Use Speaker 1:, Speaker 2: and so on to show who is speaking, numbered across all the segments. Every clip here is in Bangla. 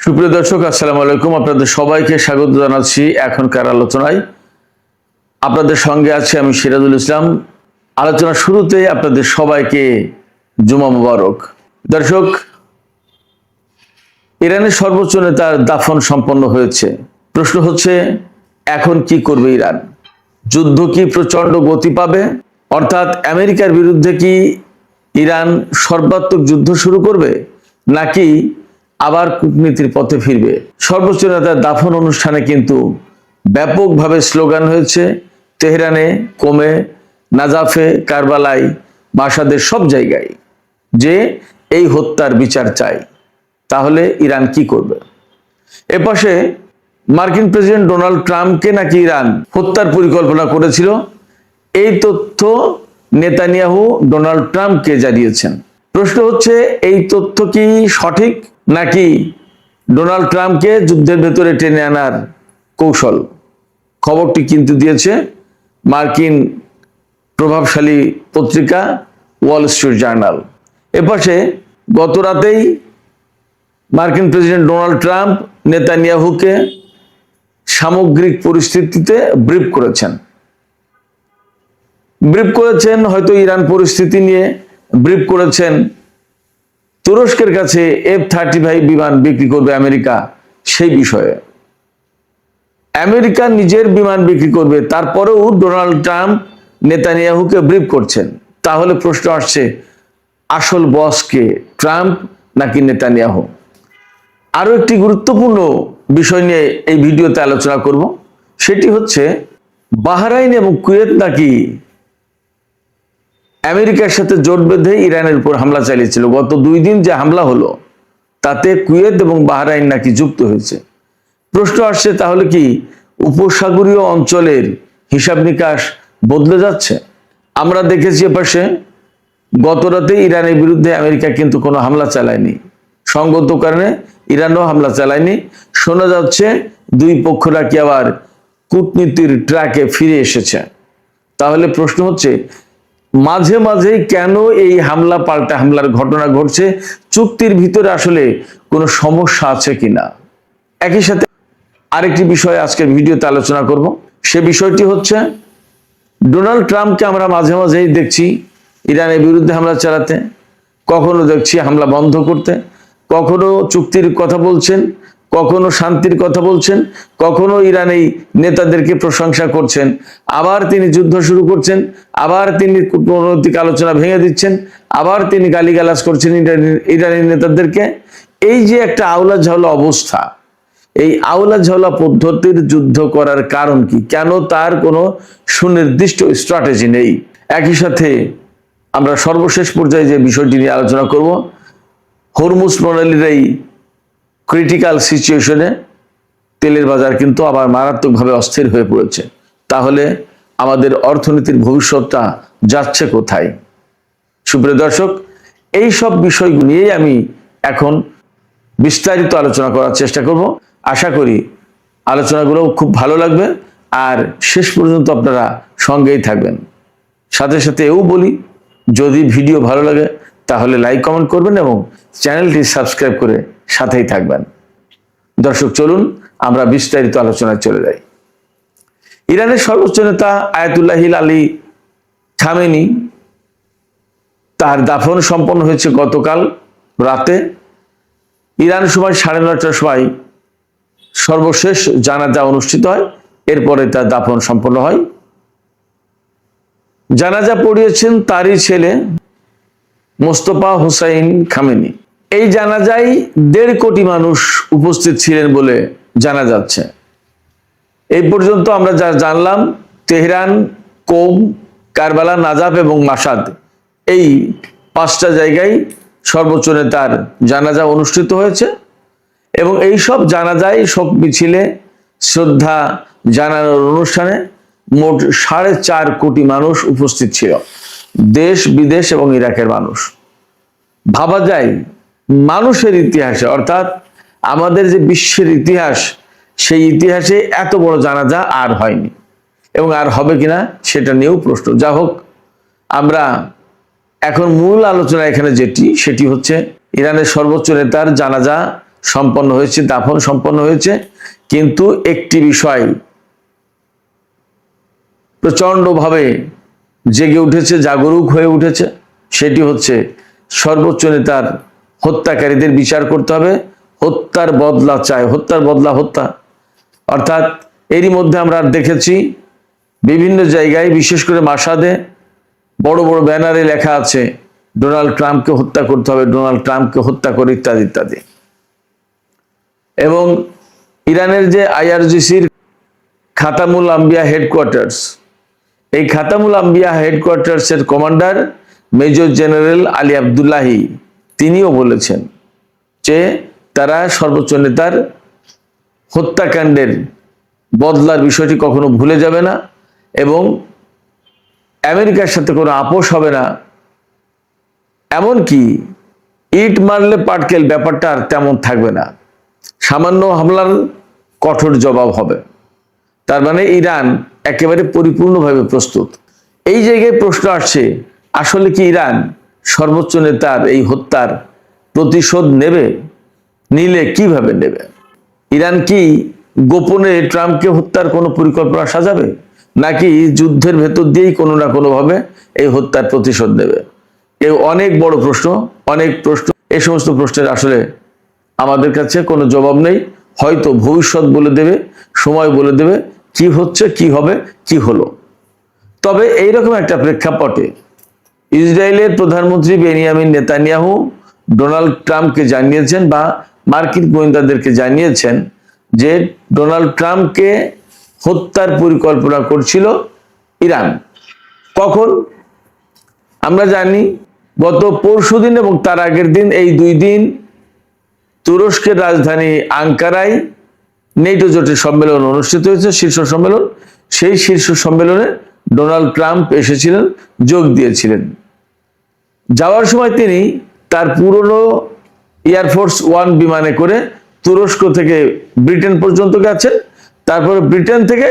Speaker 1: সুপ্রিয় দর্শক, আসসালামু আলাইকুম। আপনাদের সবাইকে স্বাগত জানাচ্ছি এখনকার আলোচনায়। আপনাদের সঙ্গে আছি আমি সিরাজুল ইসলাম। আলোচনা শুরুতে আপনাদের সবাইকে জুমা মুবারক। দর্শক, ইরানের সর্বোচ্চ নেতার দাফন সম্পন্ন হয়েছে। প্রশ্ন হচ্ছে, এখন কি করবে ইরান? যুদ্ধ কি প্রচন্ড গতি পাবে? অর্থাৎ আমেরিকার বিরুদ্ধে কি ইরান সর্বাত্মক যুদ্ধ শুরু করবে, নাকি আবার কূটনীতির পথে ফিরবে? সর্বোচ্চ নেতার দাফন অনুষ্ঠানে কিন্তু ব্যাপকভাবে স্লোগান হয়েছে তেহরানে, কোমে, নাজাফে, কারবালায়, মাসাদের সব জায়গায় যে এই হত্যার বিচার চাই। তাহলে ইরান কি করবে? এপাশে মার্কিন প্রেসিডেন্ট ডোনাল্ড ট্রাম্পকে নাকি ইরান হত্যার পরিকল্পনা করেছিল, এই তথ্য নেতানিয়াহু ডোনাল্ড ট্রাম্পকে জানিয়েছেন। প্রশ্ন হচ্ছে, এই তথ্য কি সঠিক, নাকি ডোনাল্ড ট্রাম্পকে যুদ্ধের ভেতরে টেনে আনার কৌশল? খবরটি কিন্তু দিয়েছে মার্কিন প্রভাবশালী পত্রিকা ওয়াল স্ট্রিট জার্নাল। এপাশে গত রাতেই মার্কিন প্রেসিডেন্ট ডোনাল্ড ট্রাম্প নেতানিয়াহুকে সামগ্রিক পরিস্থিতিতে ব্রিফ করেছেন। হয়তো ইরান পরিস্থিতি নিয়ে ব্রিফ করেছেন। তুরস্কের কাছে F-35 বিমান বিক্রি করবে আমেরিকা, সেই বিষয়ে। আমেরিকা নিজের বিমান বিক্রি করবে, তারপরেও ডোনাল্ড ট্রাম্প নেতানিয়াহুকে ব্রিফ করছেন। তাহলে প্রশ্ন আসছে, আসল বস কে, ট্রাম্প নাকি নেতানিয়াহু? আরো একটি গুরুত্বপূর্ণ বিষয় নিয়ে এই ভিডিওতে আলোচনা করব। সেটি হচ্ছে, বাহরাইন এবং কুয়েত নাকি আমেরিকার সাথে জোট বেঁধে ইরানের উপর হামলা চালিয়েছিল। গত 2 দিন যে হামলা হলো, তাতে কুয়েত এবং বাহরাইন নাকি যুক্ত হয়েছে। প্রশ্ন আসছে, তাহলে কি উপসাগরীয় অঞ্চলের হিসাব নিকাশ বদলে যাচ্ছে? আমরা দেখেছি এপাশে গত রাতে ইরানের বিরুদ্ধে আমেরিকা কিন্তু কোনো হামলা চালায়নি, সঙ্গত কারণে ইরানও হামলা চালায়নি। শোনা যাচ্ছে দুই পক্ষ নাকি আবার কূটনীতির ট্র্যাকে ফিরে এসেছে। তাহলে প্রশ্ন হচ্ছে, মাঝে মাঝে কেন এই হামলা পাল্টা হামলার ঘটনা ঘটছে? চুক্তির ভিতরে আসলে কোনো সমস্যা আছে কিনা? একই সাথে আরেকটি বিষয় আজকের ভিডিওতে আলোচনা করব। সে বিষয়টি হচ্ছে, ডোনাল্ড ট্রাম্পকে আমরা মাঝে মাঝেই দেখছি ইরানের বিরুদ্ধে হামলা চালাতে, কখনো দেখছি হামলা বন্ধ করতে, কখনো চুক্তির কথা বলছেন, কখনো শান্তির কথা বলছেন, কখনো ইরানি নেতাদেরকে প্রশংসা করছেন, আবার তিনি যুদ্ধ শুরু করছেন, আবার তিনি কূটনৈতিক আলোচনা ভেঙে দিচ্ছেন, আবার তিনি গালিগালাজ করছেন ইরানি নেতাদেরকে। এই যে একটা আউলা ঝাউলা অবস্থা, এই আউলা ঝাউলা পদ্ধতির যুদ্ধ করার কারণ কি? কেন তার কোনো সুনির্দিষ্ট স্ট্র্যাটেজি নেই? একই সাথে আমরা সর্বশেষ পর্যায়ে যে বিষয়টি নিয়ে আলোচনা করব, হরমুজ প্রণালীর এই ক্রিটিক্যাল সিচুয়েশনে তেলের বাজার কিন্তু আবার মারাত্মকভাবে অস্থির হয়ে পড়েছে। তাহলে আমাদের অর্থনীতির ভবিষ্যৎটা যাচ্ছে কোথায়? সুপ্রিয় দর্শক, এই সব বিষয়গুলো নিয়েই আমি এখন বিস্তারিত আলোচনা করার চেষ্টা করব। আশা করি আলোচনাগুলো খুব ভালো লাগবে, আর শেষ পর্যন্ত আপনারা সঙ্গেই থাকবেন। সাথে সাথে এও বলি, যদি ভিডিও ভালো লাগে তাহলে লাইক কমেন্ট করবেন এবং চ্যানেলটি সাবস্ক্রাইব করে সাথেই থাকবেন। দর্শক, চলুন আমরা বিস্তারিত আলোচনায় চলে যাই। ইরানের সর্বোচ্চ নেতা আয়াতুল্লাহ আলী খামেনি, তার দাফন সম্পন্ন হয়েছে গতকাল রাতে। ইরান সময় 9:30টার সময় সর্বশেষ জানাজা অনুষ্ঠিত হয়, এরপরে তার দাফন সম্পন্ন হয়। জানাজা পড়িয়েছেন তারই ছেলে মোস্তফা হুসাইন খামেনি। এই জানাজায় 1.5 কোটি মানুষ উপস্থিত ছিলেন বলে জানা যাচ্ছে। এই পর্যন্ত আমরা যা জানলাম, তেহরান, কোম, কারবালা, নাজাফ এবং মাসাদ, এই 5টা জায়গায় সর্বোচ্চ নেতার জানাজা অনুষ্ঠিত হয়েছে। এবং এই সব জানাজায়, শোক মিছিলে, শ্রদ্ধা জানানোর অনুষ্ঠানে মোট 4.5 কোটি মানুষ উপস্থিত ছিল, দেশ বিদেশ এবং ইরাকের মানুষ। ভাবা যায় মানুষের ইতিহাসে, অর্থাৎ আমাদের যে বিশ্বের ইতিহাস, সেই ইতিহাসে এত বড় জানাজা আর হয়নি, এবং আর হবে কিনা সেটা নিয়েও প্রশ্ন। যা হোক, আমরা এখন মূল আলোচনা এখানে সেটি হচ্ছে ইরানের সর্বোচ্চ নেতার জানাজা সম্পন্ন হয়েছে, দাফন সম্পন্ন হয়েছে। কিন্তু একটি বিষয় প্রচন্ডভাবে জেগে উঠেছে, জাগরুক হয়ে উঠেছে, সেটি হচ্ছে সর্বোচ্চ নেতার হত্যাকারীদের বিচার করতে হবে। হত্যার বদলা চায়, হত্যার বদলা হত্যা। অর্থাৎ এরই মধ্যে আমরা দেখেছি বিভিন্ন জায়গায়, বিশেষ করে মাসাদে বড় বড় ব্যানারে লেখা আছে ডোনাল্ড ট্রাম্পকে হত্যা করতে হবে, ডোনাল্ড ট্রাম্পকে হত্যা করে, ইত্যাদি ইত্যাদি। এবং ইরানের যে IRGCর খাতামুল আম্বিয়া হেডকোয়ার্টার্স, এই খাতামুল আম্বিয়া হেডকোয়ার্টার্সের কমান্ডার মেজর জেনারেল আলী আব্দুল্লাহি তিনিও বলেছেন যে তারা সর্বোচ্চ নেতার হত্যাকাণ্ডের বদলার বিষয়টি কখনো ভুলে যাবে না এবং আমেরিকার সাথে কোনো আপোষ হবে না। এমনকি ইট মারলে পাটকেল ব্যাপারটা আর তেমন থাকবে না, সামান্য হামলার কঠোর জবাব হবে। তার মানে ইরান একেবারে পরিপূর্ণভাবে প্রস্তুত। এই জায়গায় প্রশ্ন আসছে, আসলে কি ইরান সর্বোচ্চ নেতার এই হত্যার প্রতিশোধ নেবে? নিলে কিভাবে নেবে? ইরান কি গোপনে ট্রাম্পকে হত্যার কোনো পরিকল্পনা সাজাবে, নাকি যুদ্ধের ভেতর দিয়েই কোনো না কোনোভাবে এই হত্যার প্রতিশোধ নেবে? এই অনেক বড় প্রশ্ন, অনেক প্রশ্ন। এই সমস্ত প্রশ্নের আসলে আমাদের কাছে কোনো জবাব নেই। হয়তো ভবিষ্যৎ বলে দেবে, সময় বলে দেবে কি হচ্ছে, কি হবে, কি হলো। তবে এইরকম একটা প্রেক্ষাপটে ইসরায়েলের প্রধানমন্ত্রী বেনিয়ামিন নেতানিয়াহু ডোনাল্ড ট্রাম্পকে জানিয়েছেন বা মার্কিন গোয়েন্দাদেরকে জানিয়েছেন যে ডোনাল্ড ট্রাম্পকে হত্যার পরিকল্পনা করছিল ইরান। কখন? আমরা জানি গত পরশুদিন এবং তার আগের দিন, এই 2 দিন তুরস্কের রাজধানী আঙ্কারায় নেটো জোটের সম্মেলন অনুষ্ঠিত হয়েছে, শীর্ষ সম্মেলন। সেই শীর্ষ সম্মেলনে ডোনাল্ড ট্রাম্প এসেছিলেন, যোগ দিয়েছিলেন। যাওয়ার সময় তিনি তার পুরনো এয়ারফোর্স 1 বিমানে করে তুরস্ক থেকে ব্রিটেন পর্যন্ত গেছেন। তারপরে ব্রিটেন থেকে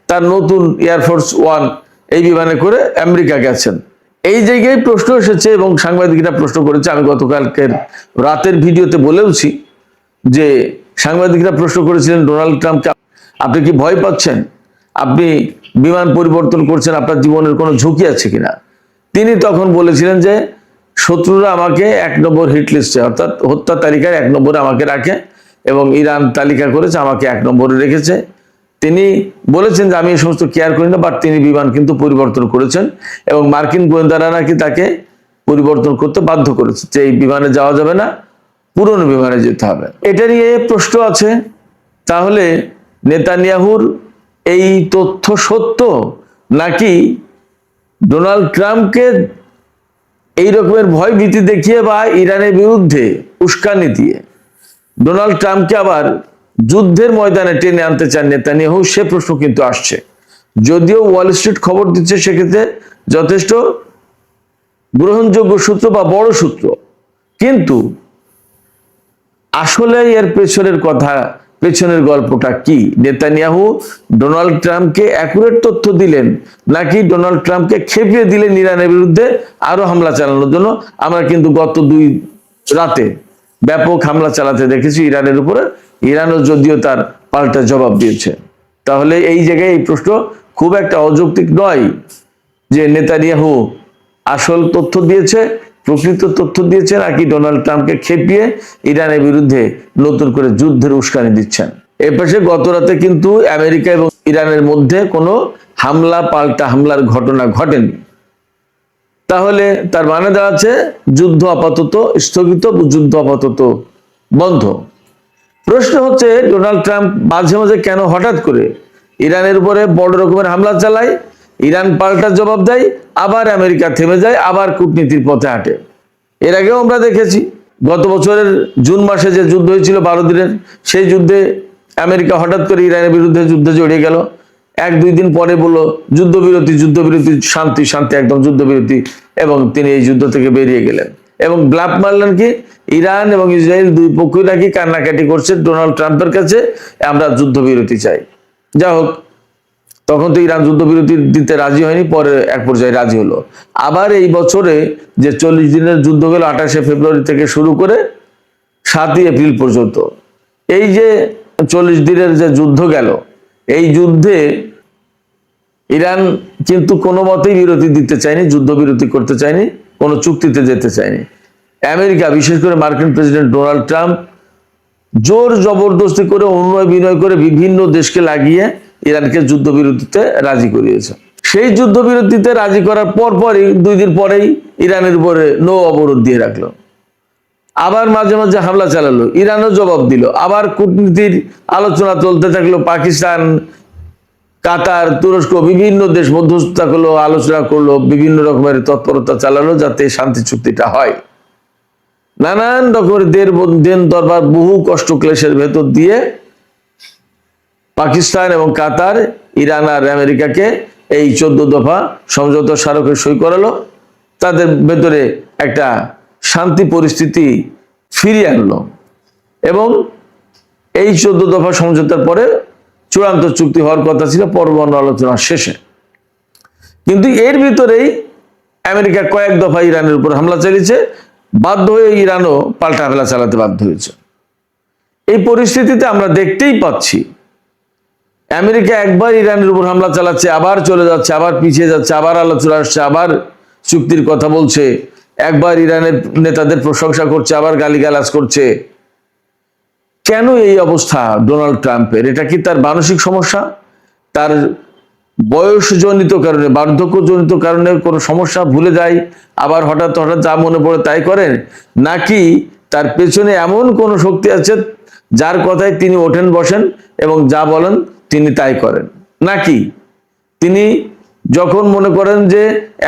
Speaker 1: তার নতুন এয়ারফোর্স 1 এই বিমানে করে আমেরিকা গেছেন। এই জায়গায় প্রশ্ন এসেছে এবং সাংবাদিকরা প্রশ্ন করেছে, আমি গতকালকের রাতের ভিডিওতে বলেওছি যে সাংবাদিকরা প্রশ্ন করেছিলেন ডোনাল্ড ট্রাম্পকে, আপনি কি ভয় পাচ্ছেন? আপনি বিমান পরিবর্তন করছেন, আপনার জীবনের কোনো ঝুঁকি আছে কিনা? তিনি তখন বলেছিলেন যে শত্রুরা আমাকে 1 নম্বর হিট লিস্টে, অর্থাৎ হত্যা তালিকায় 1 নম্বরে আমাকে রাখে এবং ইরান তালিকা করেছে, আমাকে 1 নম্বরে রেখেছে। তিনি বলেছেন যে আমি এই সমস্ত কেয়ার করি না, বাট তিনি বিমান কিন্তু পরিবর্তন করেছেন এবং মার্কিন গোয়েন্দারা নাকি তাকে পরিবর্তন করতে বাধ্য করেছে যে এই বিমানে যাওয়া যাবে না, পুরনো বিমানে যেতে হবে। এটা নিয়ে প্রশ্ন আছে, তাহলে নেতানিয়াহুর এই তথ্য সত্য, নাকি ডোনাল্ড ট্রাম্পকে এই রকমের ভয় ভীতি দেখিয়ে বা ইরানের বিরুদ্ধে উস্কানি দিয়ে ডোনাল্ড ট্রাম্পকে আবার যুদ্ধের ময়দানে টেনে আনতে চান নেতানিয়াহু? সে প্রশ্ন কিন্তু আসছে। যদিও ওয়াল স্ট্রিট খবর দিচ্ছে সেক্ষেত্রে যথেষ্ট গ্রহণযোগ্য সূত্র বা বড় সূত্র, কিন্তু আসলে এর পেছনের গল্পটা কি? নেতানিয়াহু ডোনাল্ড ট্রাম্পকে অ্যাকুরেট তথ্য দিলেন, নাকি ডোনাল্ড ট্রাম্পকে খেপিয়ে দিলেন ইরানের বিরুদ্ধে আরো হামলা চালানোর জন্য? আমরা কিন্তু গত 2 রাতে ব্যাপক হামলা চালাতে দেখেছি ইরানের উপরে। ইরানও যদিও তার পাল্টা জবাব দিয়েছে। তাহলে এই জায়গায় এই প্রশ্ন খুব একটা অযৌক্তিক নয় যে নেতানিয়াহু আসল তথ্য দিয়েছে, প্রকৃত তথ্য দিয়েছে, নাকি ডোনাল্ড ট্রাম্পকে খেপিয়ে ইরানের বিরুদ্ধে নতুন করে যুদ্ধের উস্কানি দিচ্ছেন। এর পাশে গত রাতে কিন্তু আমেরিকা এবং ইরানের মধ্যে কোনো পাল্টা হামলার ঘটনা ঘটেনি। তাহলে তার মানে দাঁড়াচ্ছে যুদ্ধ আপাতত স্থগিত, যুদ্ধ আপাতত বন্ধ। প্রশ্ন হচ্ছে ডোনাল্ড ট্রাম্প মাঝে মাঝে কেন হঠাৎ করে ইরানের উপরে বড় রকমের হামলা চালায়, ইরান পাল্টা জবাব দেয়, আবার আমেরিকা থেমে যায়, আবার কূটনীতির পথে হাঁটে। এর আগেও আমরা দেখেছি গত বছরের জুন মাসে যে যুদ্ধ হয়েছিল 12 দিনের, সেই যুদ্ধে আমেরিকা হঠাৎ করে ইরানের বিরুদ্ধে যুদ্ধে জড়িয়ে গেল। 1-2 দিন পরে বললো যুদ্ধবিরতি, শান্তি, একদম যুদ্ধবিরতি, এবং তিনি এই যুদ্ধ থেকে বেরিয়ে গেলেন এবং ব্লাফ মারলেন কি ইরান এবং ইসরায়েল 2 পক্ষই নাকি কান্নাকাটি করছে ডোনাল্ড ট্রাম্পের কাছে, আমরা যুদ্ধবিরতি চাই। যা হোক, তখন তো ইরান যুদ্ধবিরতি দিতে রাজি হয়নি, পরে এক পর্যায়ে রাজি হলো। আবার এই বছরে যে 40 দিনের যুদ্ধ গেল 28শে ফেব্রুয়ারি থেকে শুরু করে 7ই এপ্রিল পর্যন্ত, এই যে 40 দিনের যে যুদ্ধ গেল, এই যুদ্ধে ইরান কিন্তু কোনো মতেই বিরতি দিতে চায়নি, যুদ্ধবিরতি করতে চায়নি, কোনো চুক্তিতে যেতে চায়নি। আমেরিকা, বিশেষ করে মার্কিন প্রেসিডেন্ট ডোনাল্ড ট্রাম্প জোর জবরদস্তি করে, অনুনয় বিনয় করে বিভিন্ন দেশকে লাগিয়ে ইরানকে যুদ্ধবিরতিতে রাজি করিয়েছে। সেই যুদ্ধবিরতিতে রাজি করার পরই 2 দিন পরেই ইরানের উপরে নৌ অবরোধ দিয়ে রাখলো। আবার মাঝে মাঝে হামলা চালালো, ইরানও জবাব দিল। আবার কূটনীতির আলোচনা চলতে থাকলো, পাকিস্তান, কাতার, তুরস্ক বিভিন্ন দেশ মধ্যস্থতা করলো, আলোচনা করলো, বিভিন্ন রকমের তৎপরতা চালালো যাতে শান্তি চুক্তিটা হয়। নানান রকমের দেন দরবার, বহু কষ্ট ক্লেশের ভেতর দিয়ে পাকিস্তান এবং কাতার, ইরান আর আমেরিকাকে এই 14 দফা সমঝোতা স্মারকে সই করালো। তাদের ভেতরে একটা শান্তি পরিস্থিতি ফিরিয়ে আনলো এবং এই 14 দফা সমঝোতার পরে চূড়ান্ত চুক্তি হওয়ার কথা ছিল পরমাণু আলোচনা শেষে। কিন্তু এর ভিতরেই আমেরিকা কয়েক দফা ইরানের উপর হামলা চালিয়েছে, বাধ্য হয়ে ইরানও পাল্টা হামলা চালাতে বাধ্য হয়েছে। এই পরিস্থিতিতে আমরা দেখতেই পাচ্ছি আমেরিকা একবার ইরানের উপর হামলা চালাচ্ছে, আবার চলে যাচ্ছে, আবার পিছিয়ে যাচ্ছে, আবার আলোচনা আসছে, আবার চুক্তির কথা বলছে, একবার ইরানের নেতাদের প্রশংসা করছে, আবার গালিগালাজ করছে। কেন এই অবস্থা ডোনাল্ড ট্রাম্পের? এটা কি তার মানসিক সমস্যা, তার বয়সজনিত কারণে, বার্ধক্যজনিত কারণে কোনো সমস্যা, ভুলে যায়, আবার হঠাৎ হঠাৎ যা মনে পড়ে তাই করেন, নাকি তার পেছনে এমন কোনো শক্তি আছে যার কথায় তিনি ওঠেন বসেন এবং যা বলেন তিনি তাই করেন? নাকি তিনি যখন মনে করেন যে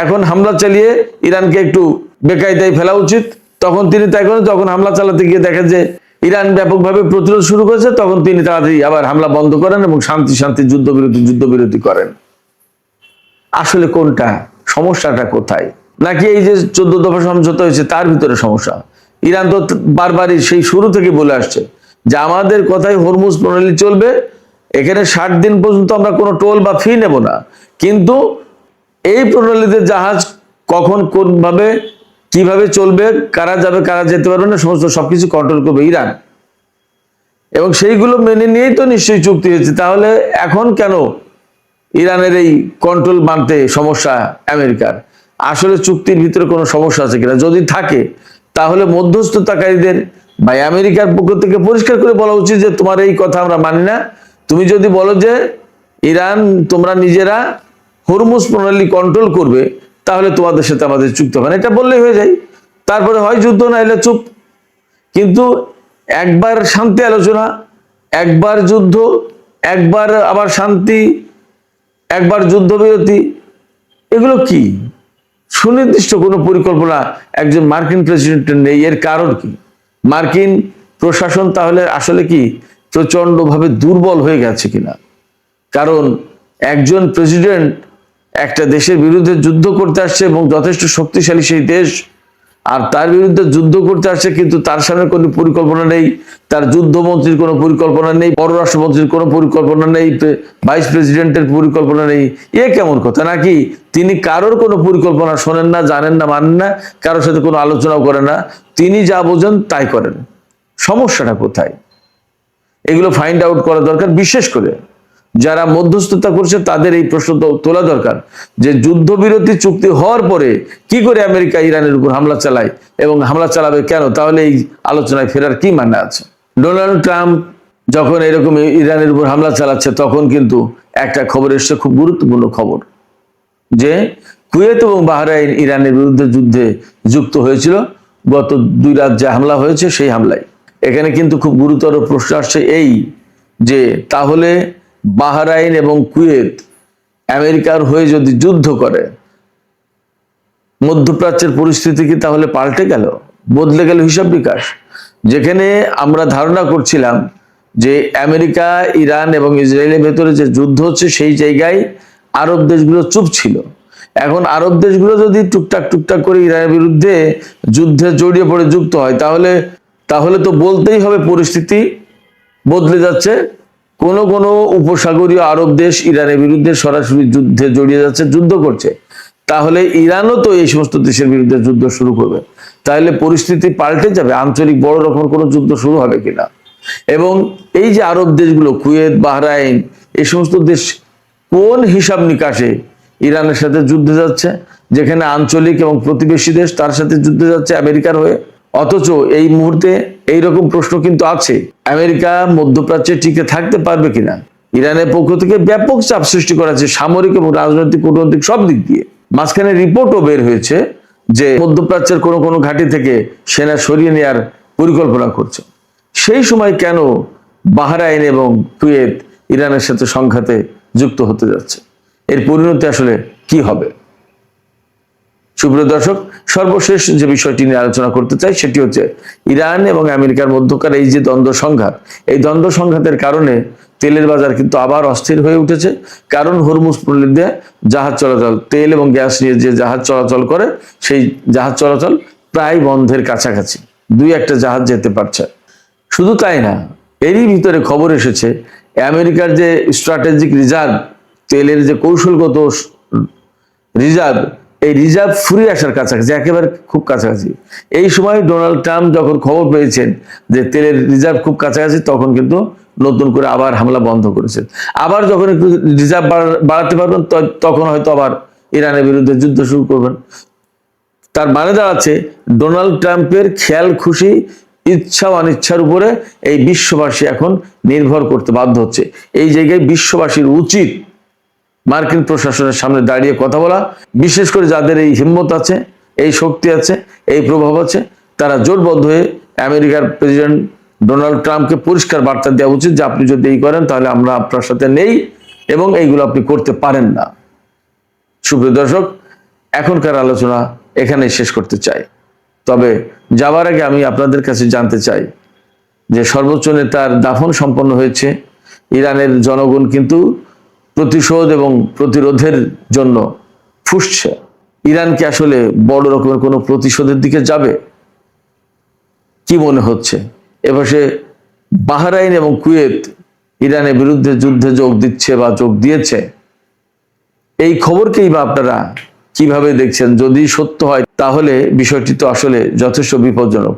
Speaker 1: এখন হামলা চালিয়ে ইরানকে একটু বেকায়দায় ফেলা উচিত, তখন তিনি তাই করেন, যখন হামলা চালাতে গিয়ে দেখেন যে ইরান ব্যাপকভাবে প্রতিরোধ শুরু করেছে, তখন তিনি তাড়াতাড়ি আবার হামলা বন্ধ করেন এবং শান্তি যুদ্ধবিরতি করেন? আসলে কোনটা? সমস্যাটা কোথায়? নাকি এই যে 14 দফা সমঝোতা হয়েছে তার ভিতরে সমস্যা? ইরান তো বারবারই সেই শুরু থেকে বলে আসছে যে আমাদের কথাই হরমুজ প্রণালী চলবে, এখানে 60 দিন পর্যন্ত আমরা কোনো টোল বা ফি নেব না, কিন্তু এই প্রণালীতে জাহাজ কখন কোনভাবে কিভাবে চলবে, কারা যাবে কারা যেতে পারবে না, সমস্ত সবকিছু কন্ট্রোল করবে ইরান। এবং সেইগুলো মেনে নিয়েই তো নিশ্চয়ই চুক্তি হয়েছে। তাহলে এখন কেন ইরানের এই কন্ট্রোল মানতে সমস্যা আমেরিকার? আসলে চুক্তির ভিতরে কোনো সমস্যা আছে কিনা? যদি থাকে তাহলে মধ্যস্থতাকারীদের বা আমেরিকার পক্ষ থেকে পরিষ্কার করে বলা উচিত যে তোমার এই কথা আমরা মানি না। তুমি যদি বলো যে ইরান তোমরা নিজেরা হরমুজ প্রণালী কন্ট্রোল করবে, তাহলে তোমাদের সাথে আমাদের চুক্তি হবে না, এটা বললেই হয়ে যায়। তারপরে হয় যুদ্ধ, না হলে চুপ। কিন্তু একবার শান্তি আলোচনা, একবার যুদ্ধ, একবার আবার শান্তি, একবার যুদ্ধবিরতি, এগুলো কি? সুনির্দিষ্ট কোনো পরিকল্পনা একজন মার্কিন প্রেসিডেন্টের নেই। এর কারণ কি? মার্কিন প্রশাসন তাহলে আসলে কি প্রচন্ডভাবে দুর্বল হয়ে গেছে কিনা? কারণ একজন প্রেসিডেন্ট একটা দেশের বিরুদ্ধে যুদ্ধ করতে আসছে এবং যথেষ্ট শক্তিশালী সেই দেশ, আর তার বিরুদ্ধে যুদ্ধ করতে আসছে, কিন্তু তার সামনে কোনো পরিকল্পনা নেই, তার যুদ্ধমন্ত্রীর কোনো পরিকল্পনা নেই, পররাষ্ট্রমন্ত্রীর কোনো পরিকল্পনা নেই, ভাইস প্রেসিডেন্টের পরিকল্পনা নেই। এ কেমন কথা? নাকি তিনি কারোর কোনো পরিকল্পনা শোনেন না, জানেন না, মানেন না, কারোর সাথে কোনো আলোচনাও করেন না, তিনি যা বোঝেন তাই করেন? সমস্যাটা কোথায়? এগুলো ফাইন্ড আউট করা দরকার। বিশেষ করে যারা মধ্যস্থতা করছে তাদের এই প্রশ্ন তোলা দরকার যে যুদ্ধবিরতি চুক্তি হওয়ার পরে কি করে আমেরিকা ইরানের উপর হামলা চালায় এবং হামলা চালাবে কেন? তাহলে এই আলোচনায় ফেরার কি মানে আছে? ডোনাল্ড ট্রাম্প যখন এরকম ইরানের উপর হামলা চালাচ্ছে, তখন কিন্তু একটা খবর এসছে, খুব গুরুত্বপূর্ণ খবর, যে কুয়েত এবং বাহরাইন ইরানের বিরুদ্ধে যুদ্ধে যুক্ত হয়েছিল গত 2 রাত যে হামলা হয়েছে সেই হামলায়। এখানে কিন্তু খুব গুরুতর প্রশ্ন আসছে এই যে তাহলে বাহরাইন এবং কুয়েত আমেরিকার হয়ে যদি যুদ্ধ করে, মধ্যপ্রাচ্যের পরিস্থিতি কি তাহলে পাল্টে গেল, বদলে গেল হিসাব বিকাশ? যেখানে আমরা ধারণা করছিলাম যে আমেরিকা, ইরান এবং ইসরায়েলের ভেতরে যে যুদ্ধ হচ্ছে সেই জায়গায় আরব দেশগুলো চুপ ছিল। এখন আরব দেশগুলো যদি টুকটাক করে ইরানের বিরুদ্ধে যুদ্ধে জড়িয়ে পড়ে যুক্ত হয়, তাহলে তো বলতেই হবে পরিস্থিতি বদলে যাচ্ছে। কোন কোন উপসাগরীয় আরব দেশ ইরানের বিরুদ্ধে সরাসরি যুদ্ধে জড়িয়ে যাচ্ছে, যুদ্ধ করছে। তাহলে ইরানও তো এই সমস্ত দেশের বিরুদ্ধে যুদ্ধ শুরু করবে, তাহলে পরিস্থিতি পাল্টে যাবে। আঞ্চলিক বড় রকম কোনো যুদ্ধ শুরু হবে কিনা? এবং এই যে আরব দেশগুলো কুয়েত, বাহরাইন, এই সমস্ত দেশ কোন হিসাব নিকাশে ইরানের সাথে যুদ্ধে যাচ্ছে, যেখানে আঞ্চলিক এবং প্রতিবেশী দেশ তার সাথে যুদ্ধে যাচ্ছে আমেরিকার হয়ে। অথচ এই মুহূর্তে এইরকম প্রশ্ন কিন্তু আছে, আমেরিকা মধ্যপ্রাচ্যে টিকে থাকতে পারবে কিনা। ইরানের পক্ষ থেকে ব্যাপক চাপ সৃষ্টি করা হয়েছে, সামরিক এবং রাজনৈতিক, কূটনৈতিক সব দিক দিয়ে। মাঝখানে রিপোর্টও বের হয়েছে যে মধ্যপ্রাচ্যের কোনো কোনো ঘাঁটি থেকে সেনা সরিয়ে নেওয়ার পরিকল্পনা করছে। সেই সময় কেন বাহরাইন এবং কুয়েত ইরানের সাথে সংঘাতে যুক্ত হতে যাচ্ছে? এর পরিণতি আসলে কি হবে? সুপ্রিয় দর্শক, সর্বশেষ যে বিষয়টি নিয়ে আলোচনা করতে চাই সেটি হচ্ছে ইরান এবং আমেরিকার মধ্যকার এই যে দ্বন্দ্ব সংঘাত, এই দ্বন্দ্ব সংঘাতের কারণে তেলের বাজার কিন্তু আবার অস্থির হয়ে উঠেছে। কারণ হরমুজ প্রণালী দিয়ে জাহাজ চলাচল, তেল এবং গ্যাস নিয়ে যে জাহাজ চলাচল করে, সেই জাহাজ চলাচল প্রায় বন্ধের কাছাকাছি, দুই একটা জাহাজ যেতে পারছে। শুধু তাই না, এরই ভিতরে খবর এসেছে আমেরিকার যে স্ট্র্যাটেজিক রিজার্ভ, তেলের যে কৌশলগত রিজার্ভ, এই রিজার্ভ ফুরিয়ে আসার কাছাকাছি, একেবারে খুব কাছাকাছি। এই সময় ডোনাল্ড ট্রাম্প যখন খবর পেয়েছেন যে তেলের রিজার্ভ খুব কাছাকাছি, তখন কিন্তু নতুন করে আবার হামলা বন্ধ করেছেন। আবার যখন একটু রিজার্ভ বাড়াতে পারবেন, তখন হয়তো আবার ইরানের বিরুদ্ধে যুদ্ধ শুরু করবেন। তার মানে দাঁড়াচ্ছে ডোনাল্ড ট্রাম্পের খেয়াল খুশি, ইচ্ছা অনিচ্ছার উপরে এই বিশ্ববাসী এখন নির্ভর করতে বাধ্য হচ্ছে। এই জায়গায় বিশ্ববাসীর উচিত মার্কিন প্রশাসনের সামনে দাঁড়িয়ে কথা বলা, বিশেষ করে যাদের এই হিম্মত আছে, এই শক্তি আছে, এই প্রভাব আছে, তারা জোটবদ্ধ হয়ে আমেরিকার প্রেসিডেন্ট ডোনাল্ড ট্রাম্পকে পরিষ্কার বার্তা দেওয়া উচিত যে আপনি যদি এই করেন তাহলে আমরা আপনার সাথে নেই এবং এইগুলো আপনি করতে পারেন না। সুপ্রিয় দর্শক, এখনকার আলোচনা এখানেই শেষ করতে চাই। তবে যাবার আগে আমি আপনাদের কাছে জানতে চাই যে সর্বোচ্চ নেতার দাফন সম্পন্ন হয়েছে। ইরানের জনগণ কিন্তু প্রতিশোধ এবং প্রতিরোধের জন্য ফুঁসছে। ইরান কি আসলে বড় রকমের কোনো প্রতিশোধের দিকে যাবে? কি মনে হচ্ছে? এপাশে বাহরাইন এবং কুয়েত ইরানের বিরুদ্ধে যুদ্ধে যোগ দিচ্ছে বা যোগ দিয়েছে, এই খবরকেই বা আপনারা কিভাবে দেখছেন? যদি সত্য হয় তাহলে বিষয়টি তো আসলে যথেষ্ট বিপজ্জনক।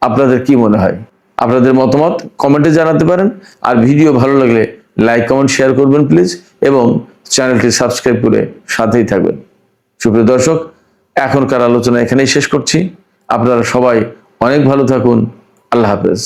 Speaker 1: আপনাদের কি মনে হয়? আপনাদের মতামত কমেন্টে জানাতে পারেন। আর ভিডিও ভালো লাগলে লাইক, কমেন্ট, শেয়ার করবেন প্লিজ, এবং চ্যানেলটি সাবস্ক্রাইব করে সাথেই থাকবেন। সুপ্রিয় দর্শক, এখনকার আলোচনা এখানেই শেষ করছি। আপনারা সবাই অনেক ভালো থাকুন। আল্লাহ হাফেজ।